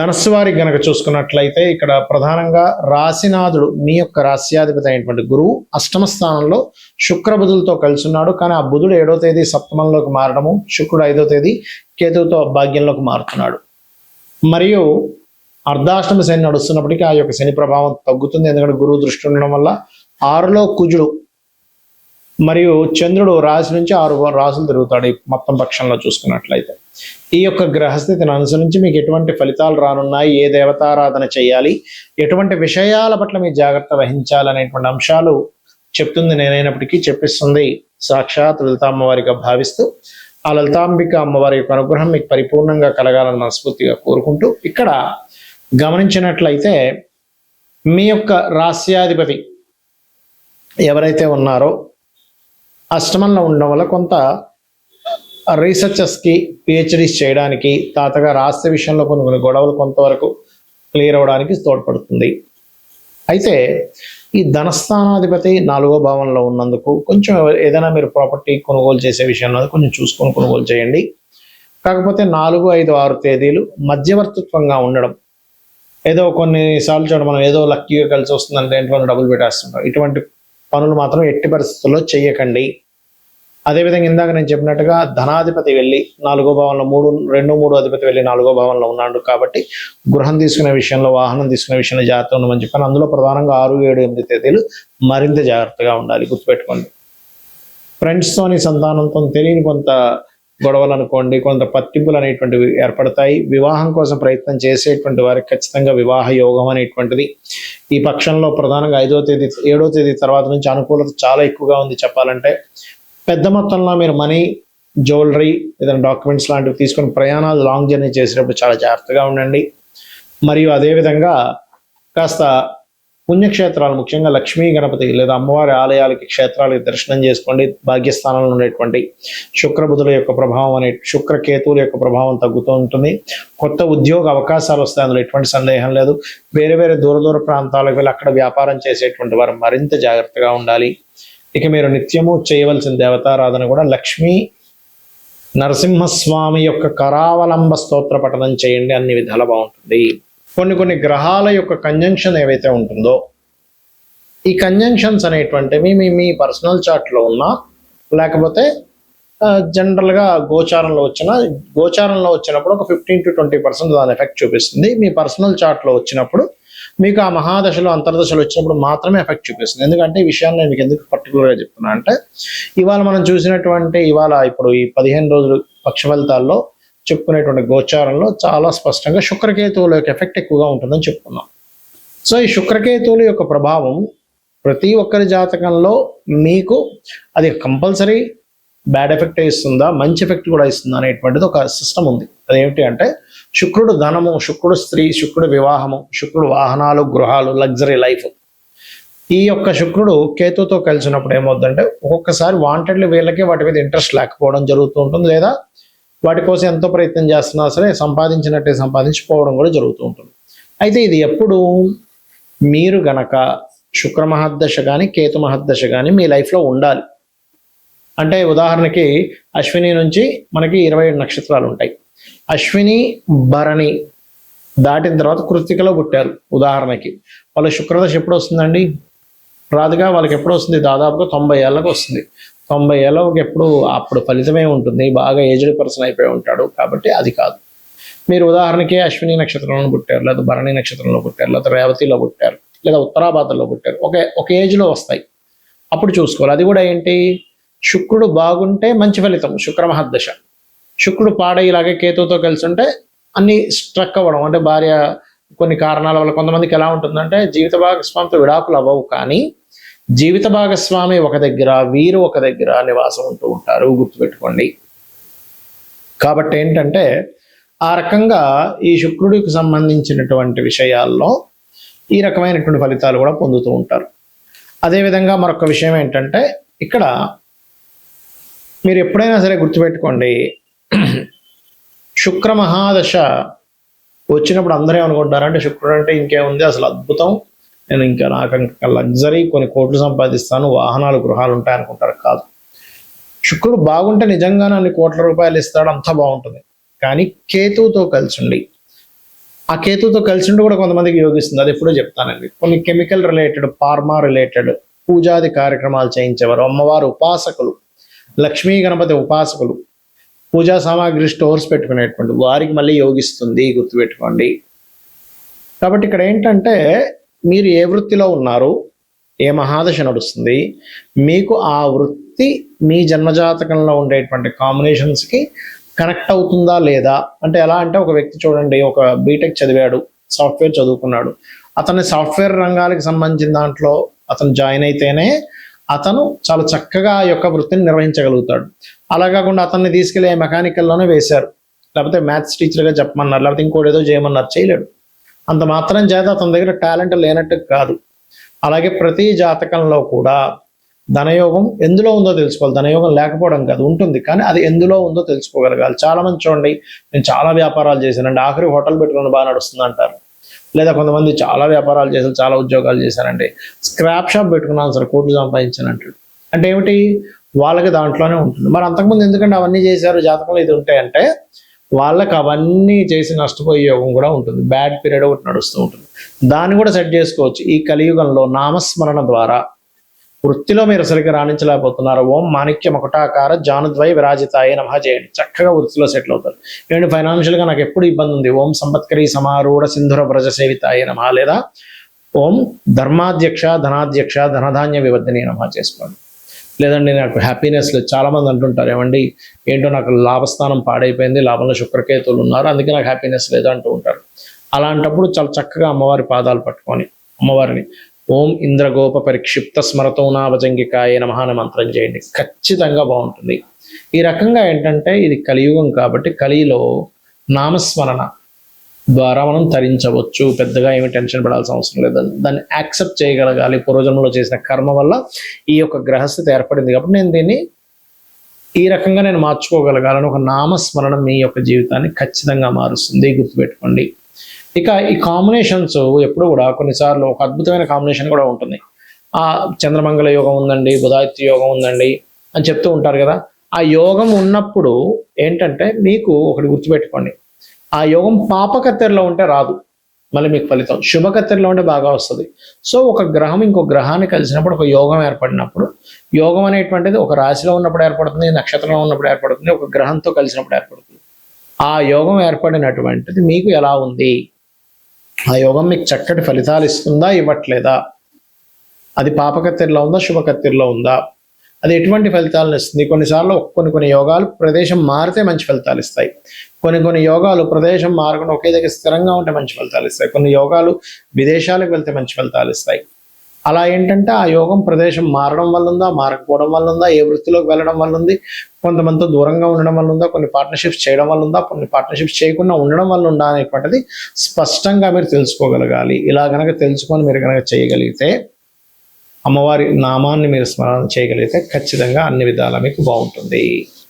ధనస్సు వారికి గనక చూసుకున్నట్లయితే ఇక్కడ ప్రధానంగా రాశినాథుడు మీ యొక్క రాశ్యాధిపతి అయినటువంటి గురువు అష్టమ స్థానంలో శుక్ర బుధులతో కలిసి ఉన్నాడు. కానీ ఆ బుధుడు 7వ తేదీ సప్తమంలోకి మారడము, శుక్రుడు 5వ తేదీ కేతువుతో భాగ్యంలోకి మారుతున్నాడు. మరియు అర్ధాష్టమ శని నడుస్తున్నప్పటికీ ఆ యొక్క శని ప్రభావం తగ్గుతుంది. ఎందుకంటే గురువు దృష్టి ఉండడం వల్ల 6లో కుజుడు మరియు చంద్రుడు రాశి నుంచి 6 రాశులు తిరుగుతాడు. ఈ మొత్తం పక్షంలో చూసుకున్నట్లయితే ఈ యొక్క గ్రహస్థితిని అనుసరించి మీకు ఎటువంటి ఫలితాలు రానున్నాయి, ఏ దేవతారాధన చేయాలి, ఎటువంటి విషయాల పట్ల మీ జాగ్రత్త వహించాలనేటువంటి అంశాలు చెప్తుంది నేనైనప్పటికీ చెప్పిస్తుంది సాక్షాత్ లలిత అమ్మవారిగా భావిస్తూ ఆ లలితాంబిక అమ్మవారి యొక్క అనుగ్రహం మీకు పరిపూర్ణంగా కలగాలని మనస్ఫూర్తిగా కోరుకుంటూ ఇక్కడ గమనించినట్లయితే మీ యొక్క రాశ్యాధిపతి ఎవరైతే ఉన్నారో అష్టమంలో ఉండడం వల్ల కొంత రీసెర్చర్స్కి పిహెచ్డీస్ చేయడానికి, తాతగా రాష్ట్ర విషయంలో కొన్ని గొడవలు కొంతవరకు క్లియర్ అవ్వడానికి తోడ్పడుతుంది. అయితే ఈ ధనస్థానాధిపతి 4వ భావంలో ఉన్నందుకు కొంచెం ఏదైనా మీరు ప్రాపర్టీ కొనుగోలు చేసే విషయంలో కొంచెం చూసుకొని కొనుగోలు చేయండి. కాకపోతే 4, 5, 6 తేదీలు మధ్యవర్తిత్వంగా ఉండడం, ఏదో కొన్నిసార్లు చూడండి మనం ఏదో లక్కీగా కలిసి వస్తుందంటే ఇంట్లో డబ్బులు పెట్టేస్తుంటాం. ఇటువంటి పనులు మాత్రం ఎట్టి పరిస్థితుల్లో చెయ్యకండి. అదేవిధంగా ఇందాక నేను చెప్పినట్టుగా ధనాధిపతి వెళ్ళి 4వ భావంలో 2, 3 అధిపతి వెళ్ళి 4వ భావంలో ఉన్నాడు. కాబట్టి గృహం తీసుకునే విషయంలో, వాహనం తీసుకునే విషయంలో జాగ్రత్త ఉండమని చెప్పాను. అందులో ప్రధానంగా 6, 7, 8 తేదీలు మరింత జాగ్రత్తగా ఉండాలి, గుర్తుపెట్టుకోండి. ఫ్రెండ్స్తోని సంతానంతో తెలియని కొంత గొడవలు అనుకోండి, కొంత పట్టింపులు అనేటువంటివి ఏర్పడతాయి. వివాహం కోసం ప్రయత్నం చేసేటువంటి వారికి ఖచ్చితంగా వివాహ యోగం అనేటువంటిది ఈ పక్షంలో ప్రధానంగా 5వ తేదీ 7వ తేదీ తర్వాత నుంచి అనుకూలత చాలా ఎక్కువగా ఉంది చెప్పాలంటే. పెద్ద మొత్తంలో మీరు మనీ, జ్యువెలరీ, ఏదైనా డాక్యుమెంట్స్ లాంటివి తీసుకొని ప్రయాణాలు లాంగ్ జర్నీ చేసేటప్పుడు చాలా జాగ్రత్తగా ఉండండి. మరియు అదేవిధంగా కాస్త పుణ్యక్షేత్రాలు, ముఖ్యంగా లక్ష్మీ గణపతి లేదా అమ్మవారి ఆలయాలకి, క్షేత్రాలకి దర్శనం చేసుకోండి. భాగ్యస్థానంలో ఉండేటువంటి శుక్రబుధుల యొక్క ప్రభావం శుక్రకేతువుల యొక్క ప్రభావం తగ్గుతూ ఉంటుంది. కొత్త ఉద్యోగ అవకాశాలు వస్తాయి, అందులో ఎటువంటి సందేహం లేదు. వేరే వేరే దూర ప్రాంతాలకు వెళ్ళి అక్కడ వ్యాపారం చేసేటువంటి వారు మరింత జాగ్రత్తగా ఉండాలి. ఇక మీరు నిత్యము చేయవలసిన దేవతారాధన కూడా లక్ష్మీ నరసింహస్వామి యొక్క కరావలంబ స్తోత్ర పఠనం చేయండి, అన్ని విధాలు బాగుంటుంది. కొన్ని గ్రహాల యొక్క కంజంక్షన్ ఏవైతే ఉంటుందో ఈ కంజంక్షన్స్ అనేటువంటివి మీ పర్సనల్ చార్ట్లో ఉన్నా, లేకపోతే జనరల్గా గోచారంలో వచ్చినప్పుడు ఒక 15 to 20% దాని ఎఫెక్ట్ చూపిస్తుంది. మీ పర్సనల్ చార్ట్లో వచ్చినప్పుడు మీకు ఆ మహాదశలో, అంతర్దశలు వచ్చినప్పుడు మాత్రమే ఎఫెక్ట్ చూపిస్తుంది. ఎందుకంటే ఈ విషయాన్ని నేను మీకు ఎందుకు పర్టికులర్గా చెప్తున్నా అంటే, ఇవాళ మనం చూసినటువంటి ఇప్పుడు ఈ 15 రోజులు పక్ష ఫలితాల్లో చెప్పుకునేటువంటి గోచారంలో చాలా స్పష్టంగా శుక్రకేతువుల యొక్క ఎఫెక్ట్ ఎక్కువగా ఉంటుందని చెప్పుకున్నాం. సో ఈ శుక్రకేతువుల యొక్క ప్రభావం ప్రతి ఒక్కరి జాతకంలో మీకు అది కంపల్సరీ బ్యాడ్ ఎఫెక్ట్ ఇస్తుందా, మంచి ఎఫెక్ట్ కూడా ఇస్తుందా అనేటువంటిది ఒక సిస్టమ్ ఉంది. అదేమిటి అంటే శుక్రుడు ధనము, శుక్రుడు స్త్రీ, శుక్రుడు వివాహము, శుక్రుడు వాహనాలు, గృహాలు, లగ్జరీ లైఫ్. ఈ యొక్క శుక్రుడు కేతుతో కలిసినప్పుడు ఏమవుతుందంటే ఒక్కొక్కసారి వాంటెడ్లీ వీళ్ళకి వాటి మీద ఇంట్రెస్ట్ లేకపోవడం జరుగుతూ ఉంటుంది, లేదా వాటి కోసం ఎంతో ప్రయత్నం చేస్తున్నా సరే సంపాదించినట్టే సంపాదించిపోవడం కూడా జరుగుతూ ఉంటుంది. అయితే ఇది ఎప్పుడు మీరు గనక శుక్ర మహర్దశ కానీ కేతు మహర్దశ కానీ మీ లైఫ్లో ఉండాలి. అంటే ఉదాహరణకి అశ్విని నుంచి మనకి 27 నక్షత్రాలు ఉంటాయి. అశ్విని, భరణి దాటిన తర్వాత కృత్తికలో పుట్టారు ఉదాహరణకి, వాళ్ళ శుక్రదశ ఎప్పుడు వస్తుందండి? రాదుగా. వాళ్ళకి ఎప్పుడు వస్తుంది? దాదాపుగా 90 ఏళ్ళకి వస్తుంది. 90 ఏళ్ళకి ఎప్పుడు అప్పుడు ఫలితమే ఉంటుంది, బాగా ఏజ్డ్ పర్సన్ అయిపోయి ఉంటాడు. కాబట్టి అది కాదు. మీరు ఉదాహరణకి అశ్విని నక్షత్రంలో పుట్టారు, లేదా భరణి నక్షత్రంలో పుట్టారు, లేదా రేవతిలో పుట్టారు, లేదా ఉత్తరాభాద్రలో పుట్టారు, ఒక ఏజ్లో వస్తాయి. అప్పుడు చూసుకోవాలి. అది కూడా ఏంటి? శుక్రుడు బాగుంటే మంచి ఫలితం, శుక్ర మహర్దశ. శుక్రుడు పాడై ఇలాగే కేతువుతో కలిసి ఉంటే అన్ని స్ట్రక్ అవ్వడం, అంటే భార్య కొన్ని కారణాల వల్ల. కొంతమందికి ఎలా ఉంటుందంటే జీవిత భాగస్వామితో విడాకులు అవ్వవు, కానీ జీవిత భాగస్వామి ఒక దగ్గర, వీరు ఒక దగ్గర నివాసం ఉంటూ ఉంటారు, గుర్తుపెట్టుకోండి. కాబట్టి ఏంటంటే ఆ రకంగా ఈ శుక్రుడికి సంబంధించినటువంటి విషయాల్లో ఈ రకమైనటువంటి ఫలితాలు కూడా పొందుతూ ఉంటారు. అదేవిధంగా మరొక విషయం ఏంటంటే ఇక్కడ మీరు ఎప్పుడైనా సరే గుర్తుపెట్టుకోండి, శుక్ర మహాదశ వచ్చినప్పుడు అందరూ ఏమనుకుంటారంటే శుక్రుడు అంటే ఇంకేముంది, అసలు అద్భుతం, నేను ఇంకా నాకు లగ్జరీ, కొన్ని కోట్లు సంపాదిస్తాను, వాహనాలు, గృహాలు ఉంటాయి అనుకుంటారు. కాదు. శుక్రుడు బాగుంటే నిజంగానే అన్ని కోట్ల రూపాయలు ఇస్తాడు, అంతా బాగుంటుంది. కానీ కేతువుతో కలిసి ఉండి ఆ కేతుతో కలిసి ఉండి కూడా కొంతమందికి యోగిస్తుంది, అది ఎప్పుడో చెప్తానండి. కొన్ని కెమికల్ రిలేటెడ్, ఫార్మా రిలేటెడ్ పూజాది కార్యక్రమాలు చేయించేవారు, అమ్మవారు ఉపాసకులు, లక్ష్మీ గణపతి ఉపాసకులు, పూజా సామాగ్రి స్టోర్స్ పెట్టుకునేటువంటి వారికి మళ్ళీ యోగిస్తుంది, గుర్తుపెట్టుకోండి. కాబట్టి ఇక్కడ ఏంటంటే మీరు ఏ వృత్తిలో ఉన్నారు, ఏ మహాదశ నడుస్తుంది, మీకు ఆ వృత్తి మీ జన్మజాతకంలో ఉండేటువంటి కాంబినేషన్స్కి కనెక్ట్ అవుతుందా లేదా. అంటే ఎలా అంటే ఒక వ్యక్తి చూడండి, ఒక బీటెక్ చదివాడు, సాఫ్ట్వేర్ చదువుకున్నాడు, అతని సాఫ్ట్వేర్ రంగాలకు సంబంధించిన దాంట్లో అతను జాయిన్ అయితేనే అతను చాలా చక్కగా ఆ యొక్క వృత్తిని నిర్వహించగలుగుతాడు. అలా కాకుండా అతన్ని తీసుకెళ్ళి మెకానికల్లోనే వేశారు, లేకపోతే మ్యాథ్స్ టీచర్గా చెప్పమన్నారు, లేకపోతే ఇంకోటి ఏదో చేయమన్నారు, చేయలేడు. అంత మాత్రం చేత అతని దగ్గర టాలెంట్ లేనట్టు కాదు. అలాగే ప్రతి జాతకంలో కూడా ధనయోగం ఎందులో ఉందో తెలుసుకోవాలి. ధనయోగం లేకపోవడం కాదు, ఉంటుంది, కానీ అది ఎందులో ఉందో తెలుసుకోగలగాలి. చాలా మంది చూడండి, నేను చాలా వ్యాపారాలు చేశానండి, ఆఖరి హోటల్ పెట్టుకుని బాగా నడుస్తుంది అంటారు. లేదా కొంతమంది చాలా వ్యాపారాలు చేశారు, చాలా ఉద్యోగాలు చేశారండి, స్క్రాప్ షాప్ పెట్టుకున్నాను సార్, కోట్లు సంపాదించాను అంటాడు. అంటే ఏమిటి, వాళ్ళకి దాంట్లోనే ఉంటుంది. మరి అంతకుముందు ఎందుకంటే అవన్నీ చేశారు, జాతకంలో ఇది ఉంటాయంటే వాళ్ళకి అవన్నీ చేసి నష్టపోయే యోగం కూడా ఉంటుంది, బ్యాడ్ పీరియడ్ ఒకటి నడుస్తూ ఉంటుంది. దాన్ని కూడా సెట్ చేసుకోవచ్చు. ఈ కలియుగంలో నామస్మరణ ద్వారా వృత్తిలో మీరు సరిగ్గా రాణించలేకపోతున్నారు, ఓం మాణిక్య మకుటాకార జానుద్వయ విరాజితాయ నమః చేయండి, చక్కగా వృత్తిలో సెటిల్ అవుతారు. ఏంటి ఫైనాన్షియల్గా నాకు ఎప్పుడు ఇబ్బంది ఉంది, ఓం సంపత్కరీ సమారూఢ సింధుర వ్రజ సేవితాయ నమః, లేదా ఓం ధర్మాధ్యక్ష ధనాధ్యక్ష ధనధాన్య వివర్ధిని నమః చేసుకోండి. లేదండి నాకు హ్యాపీనెస్ లేదు, చాలామంది అంటుంటారు, ఏమండి ఏంటో నాకు లాభస్థానం పాడైపోయింది, లాభంలో శుక్రకేతువులు ఉన్నారు, అందుకే నాకు హ్యాపీనెస్ లేదు అంటూ ఉంటారు. అలాంటప్పుడు చాలా చక్కగా అమ్మవారి పాదాలు పట్టుకొని అమ్మవారిని ఓం ఇంద్రగోప పరిక్షిప్త స్మరతో నాభజంగికాయ నమః అనే మంత్రం చేయండి, ఖచ్చితంగా బాగుంటుంది. ఈ రకంగా ఏంటంటే ఇది కలియుగం కాబట్టి కలిలో నామస్మరణ ద్వారా మనం తరించవచ్చు, పెద్దగా ఏమి టెన్షన్ పడాల్సిన అవసరం లేదు. దాన్ని యాక్సెప్ట్ చేయగలగాలి. పూర్వజన్మలో చేసిన కర్మ వల్ల ఈ యొక్క గ్రహస్థితి ఏర్పడింది కాబట్టి నేను దీన్ని ఈ రకంగా నేను మార్చుకోగలగాలని ఒక నామస్మరణ మీ యొక్క జీవితాన్ని ఖచ్చితంగా మారుస్తుంది, గుర్తుపెట్టుకోండి. ఇక ఈ కాంబినేషన్స్ ఎప్పుడు కూడా కొన్నిసార్లు ఒక అద్భుతమైన కాంబినేషన్ కూడా ఉంటుంది. ఆ చంద్రమంగళ యోగం ఉందండి, బుధాదిత్య యోగం ఉందండి అని చెప్తూ ఉంటారు కదా. ఆ యోగం ఉన్నప్పుడు ఏంటంటే మీకు ఒకటి గుర్తుపెట్టుకోండి, ఆ యోగం పాపకత్తెరలో ఉంటే రాదు, మళ్ళీ మీకు ఫలితం శుభకత్తెరలో ఉంటే బాగా వస్తుంది. సో ఒక గ్రహం ఇంకో గ్రహాన్ని కలిసినప్పుడు ఒక యోగం ఏర్పడినప్పుడు, యోగం అనేటువంటిది ఒక రాశిలో ఉన్నప్పుడు ఏర్పడుతుంది, నక్షత్రంలో ఉన్నప్పుడు ఏర్పడుతుంది, ఒక గ్రహంతో కలిసినప్పుడు ఏర్పడుతుంది. ఆ యోగం ఏర్పడినటువంటిది మీకు ఎలా ఉంది, ఆ యోగం మీకు చక్కటి ఫలితాలు ఇస్తుందా ఇవ్వట్లేదా, అది పాపకత్తెరలో ఉందా శుభకత్తెరలో ఉందా, అది ఎటువంటి ఫలితాలను ఇస్తుంది. కొన్నిసార్లు కొన్ని యోగాలు ప్రదేశం మారితే మంచి ఫలితాలు ఇస్తాయి, కొన్ని యోగాలు ప్రదేశం మారకుండా ఒకే దగ్గర స్థిరంగా ఉంటే మంచి ఫలితాలు ఇస్తాయి, కొన్ని యోగాలు విదేశాలకు వెళ్తే మంచి ఫలితాలు ఇస్తాయి. అలా ఏంటంటే ఆ యోగం ప్రదేశం మారడం వల్ల ఉందా, మారకపోవడం వల్ల ఉందా, ఏ వృత్తిలోకి వెళ్ళడం వల్ల ఉంది, కొంతమందితో దూరంగా ఉండడం వల్ల ఉందా, కొన్ని పార్ట్నర్షిప్స్ చేయడం వల్ల ఉందా, కొన్ని పార్ట్నర్షిప్స్ చేయకుండా ఉండడం వల్ల ఉందా అనేటువంటిది స్పష్టంగా మీరు తెలుసుకోగలగాలి. ఇలా కనుక తెలుసుకొని మీరు కనుక చేయగలిగితే, అమ్మవారి నామాన్ని మీరు స్మరణ చేయగలిగితే ఖచ్చితంగా అన్ని విధాలా మీకు బాగుంటుంది.